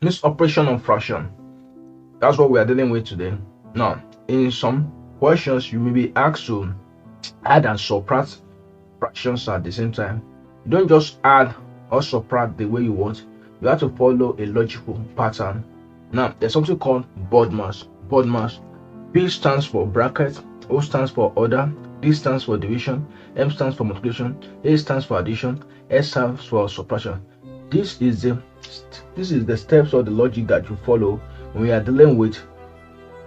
This operation of fraction, that's what we are dealing with today. Now, in some questions, you may be asked to add and subtract fractions at the same time. You don't just add or subtract the way you want. You have to follow a logical pattern. Now, there's something called BODMAS. BODMAS. B stands for bracket, O stands for order, D stands for division, M stands for multiplication, A stands for addition, S stands for subtraction. This is the steps or the logic that you follow when we are dealing with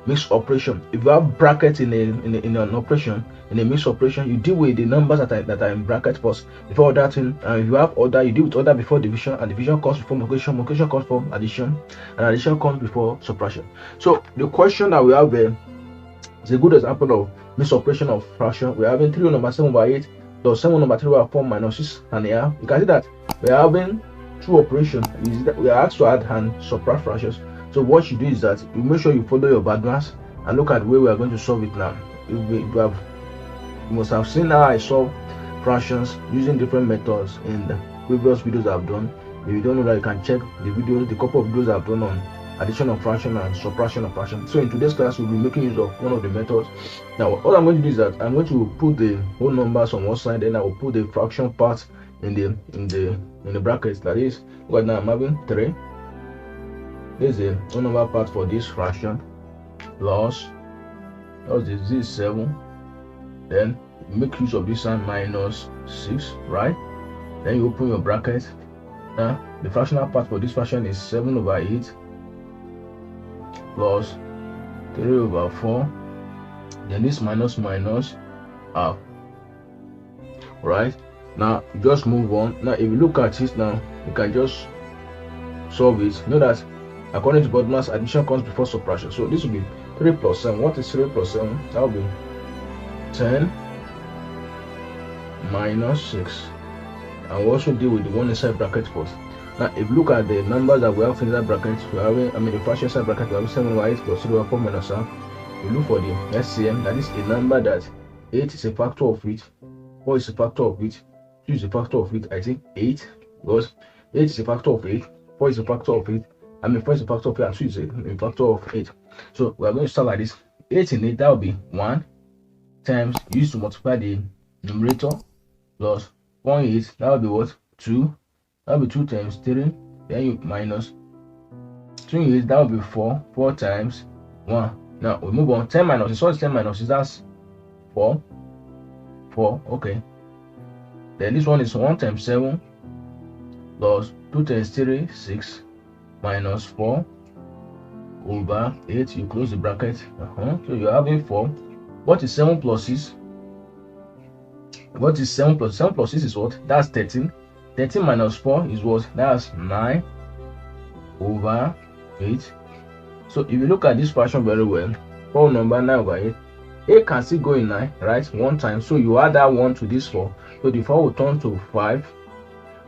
mixed operation. If you have brackets in an operation, in a mixed operation, you deal with the numbers that are in bracket first before other thing. And if you have order, you deal with order before division, and division comes before multiplication, multiplication comes before addition, and addition comes before subtraction. So the question that we have there is a good example of mixed operation of fraction. We're having 3 over 7 over 8 plus 7 over 3 over 4 minus 6 and a half. You can see that we're having two operations. We are asked to add and subtract fractions. So what you do is that you make sure you follow your BODMAS and look at the way we are going to solve it now. You must have seen how I solve fractions using different methods in the previous videos I've done. If you don't know that, you can check the couple of videos I've done on addition of fraction and subtraction of fraction. So in today's class, we'll be making use of one of the methods. Now, all I'm going to do is that I'm going to put the whole numbers on one side, then I will put the fraction part in the brackets. That is, right now I'm having 3. There's a whole number part for this fraction plus this is 7. Then you make use of this sign minus 6, right? Then you open your bracket. Now the fractional part for this fraction is 7 over 8 plus 3 over 4. Then this minus half. Right? Now just move on. Now if you look at it now, you can just solve it. Know that according to BODMAS, addition comes before subtraction. So this will be 3 plus 7. What is 3 plus 7? That will be 10 minus 6. And we also deal with the one inside bracket first. Now if you look at the numbers that we have in that bracket, we are having, the fraction inside bracket, we have 7 over 8 plus 3 over 4 minus half. You look for the SCM, that is a number that 8 is a factor of it, 4 is a factor of it, 2 is a factor of it. I think 8, because 8 is a factor of 8, 4 is a factor of 8, 4 is a factor of 8, and 2 is a factor of 8. So we are going to start like this. 8 in 8, that will be 1 times, used to multiply the numerator, plus 4 in 8, that will be what? 2. That will be 2 times 3. Then you minus 3 in 8, that will be 4. 4 times 1. Now we move on. 10 minus, so 10 minus, that's 4. 4, okay. Then this one is 1 times 7 plus 2 times 3, 6 minus 4 over 8. You close the bracket. So you're having 4. What is 7 plus 6? What is 7 plus 7 plus 6 is what? That's 13. 13 minus 4 is what? That's 9 over 8. So if you look at this fraction very well, 4 number 9 over 8. 8 can still go in 9, right? 1 time. So you add that 1 to this 4. So the 4 will turn to 5.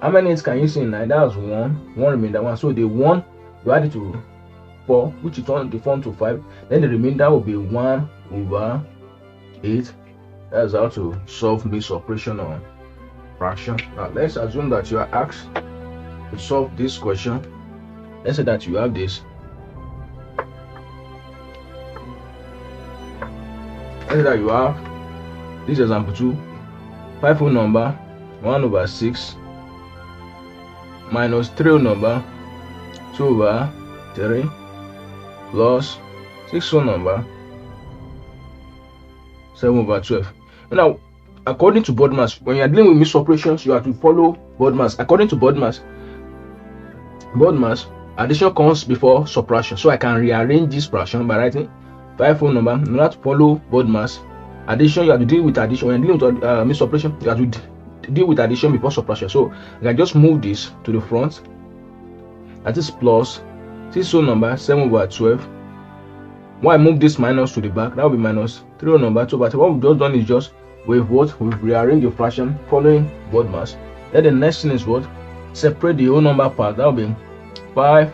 How many 8s can you see in 9? That's 1. 1 remainder 1. So the 1 you add it to 4, which will turn the 4 to 5. Then the remainder will be 1 over 8. That's how to solve this operation on fraction. Now let's assume that you are asked to solve this question. Let's say that you have this. Let's say that you have this example 2. 5 whole number 1 over 6 minus 3 whole number 2 over 3 plus 6 whole number 7 over 12. Now, according to BODMAS, when you are dealing with mixed operations, you have to follow BODMAS. According to BODMAS, addition comes before subtraction. So I can rearrange this fraction by writing 5 whole number. In order to follow BODMAS, addition, you have to deal with addition. When you're dealing with mixed operation, you have to deal with addition before subtraction. So I can just move this to the front. That is plus 6 whole number 7 over 12. When I move this minus to the back, that will be minus 3 whole number 2 over 12. What we've just done is just we've rearranged the fraction following BODMAS. Then the next thing is what? Separate the whole number part. That will be 5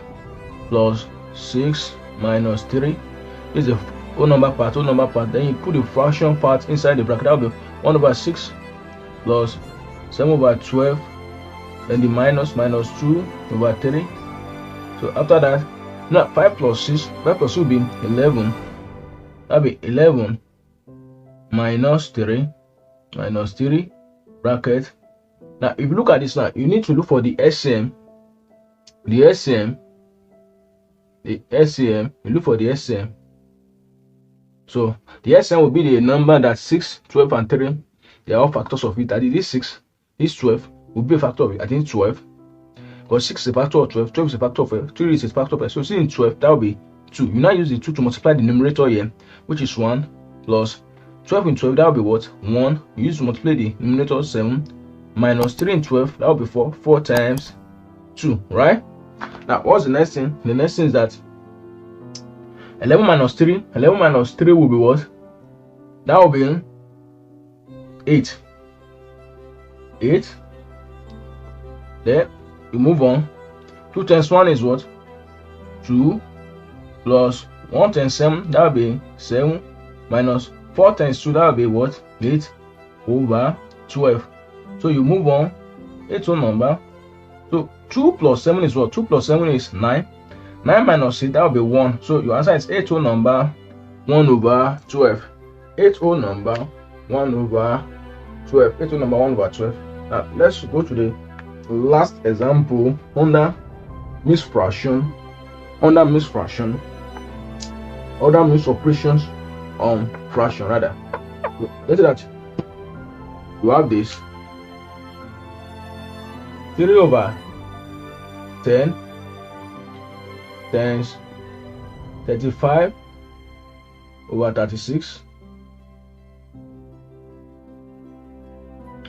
plus 6 minus 3. This is the whole number part. Then you put the fraction part inside the bracket. That will be 1 over 6 plus 7 over 12. Then the minus 2 over 3. So after that, now 5 plus 6 will be 11. That'll be 11 minus 3 bracket. Now if you look at this now, you need to look for the LCM. You look for the LCM. So the LCM will be the number that 6, 12, and 3, they are all factors of it. I think this 6, this 12 will be a factor of it. I think 12. Because 6 is a factor of 12, 12 is a factor of 3 is a factor of 5. So see in 12, that will be 2. You now use the 2 to multiply the numerator here, which is 1 plus 12 in 12, that will be what? 1. You use to multiply the numerator 7 minus 3 in 12, that will be 4. 4 times 2, right? Now what's the next thing? The next thing is that 11 minus 3 will be what? That will be 8. Then you move on. 2 times 1 is what? 2 plus 1 times 7, that will be 7 minus 4 times 2, that will be what? 8 over 12. So you move on. 8 whole number. So 2 plus 7 is what? 2 plus 7 is 9. 9 minus 8, that will be 1. So your answer is 8 whole number 1 over 12. 8 whole number 1 over 12. 8 whole number 1 over 12. Now let's go to the last example under mixed fraction. Other mixed operations on fraction rather. Let's say that you have this 3 over 10 times 35 over 36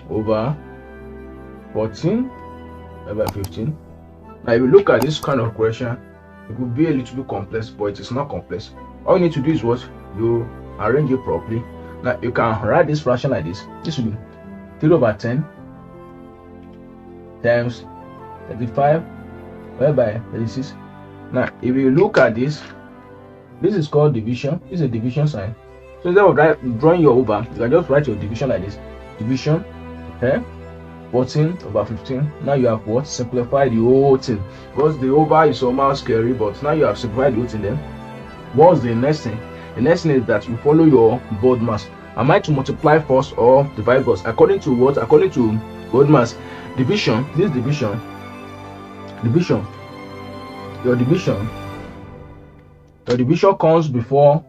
over 14 over 15. Now if you look at this kind of question, it could be a little bit complex, but it is not complex. All you need to do is what? You arrange it properly. Now you can write this fraction like this. This will be 3 over 10 times 35 divided by 36. Now if you look at this, this is called division. This is a division sign. So instead of drawing your over, you can just write your division like this. Division, okay, 14 over 15. Now you have what? Simplified the whole thing. Because the over is somehow scary, but now you have simplified the whole thing. Then what's the next thing? The next thing is that you follow your board mass. Am I to multiply first or divide first? According to what? According to board mass. Division, this division, your division comes before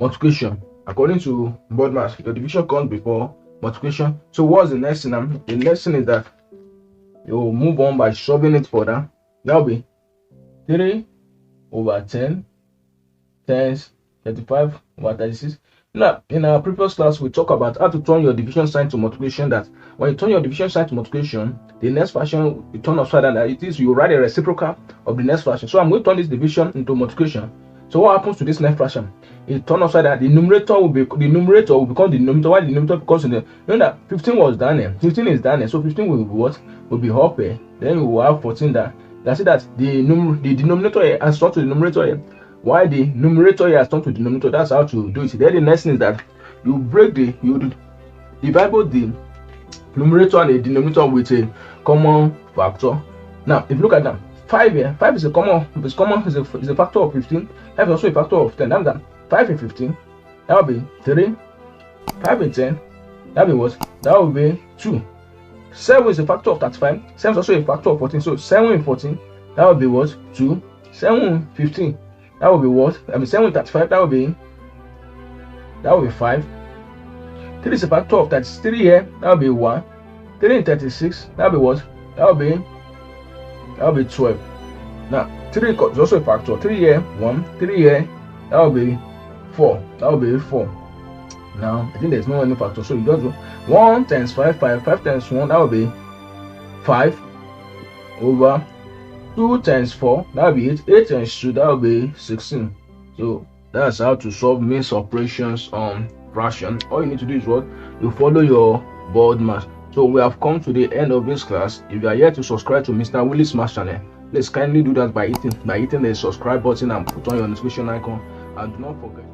multiplication. According to board mass, your division comes before multiplication. So what's the next thing? The next thing is that you move on by solving it further. That will be 3 over 10 times 35 over 36. Now, in our previous class, we talked about how to turn your division sign to multiplication. That when you turn your division sign to multiplication, the next fraction you turn upside down. That it is, you write a reciprocal of the next fraction. So I'm going to turn this division into multiplication. So what happens to this next fraction? It turns upside down. The numerator will become the denominator. Why the denominator becomes in the, you know that 15 was down here. 15 is down here. So 15 will be what? Will be up here. Then we will have 14 there. That's it. That the denominator here has turned to the numerator here. Why the numerator here has turned to the denominator? That's how to do it. Then the next thing is that you divide both the numerator and the denominator with a common factor. Now, if you look at that, 5 here, 5 is a factor of 15. 5 is also a factor of 10. That 5 in 15, that will be 3. 5 in 10, that will be what? That will be 2. 7 is a factor of 35. 7 is also a factor of 14. So 7 in 14, that will be what? 2. 7 in 15, that will be what? 7 in 35, that will be 5. 3 is a factor of 33 here, that will be 1. 3 in 36, that will be what? That will be 12. Now 3 is also a factor. 3 here, 1. 3 here, that will be 4. That will be 4. Now I think there's no any factor, so you just do 1 times 5, 5 times 1, that will be 5 over 2 times 4, that will be 8. 8 times 2, that will be 16. So that's how to solve mixed operations on fraction. All you need to do is what? You follow your board math. So we have come to the end of this class. If you are yet to subscribe to Mr. Willis Math channel, please kindly do that by hitting the subscribe button and put on your notification icon. And do not forget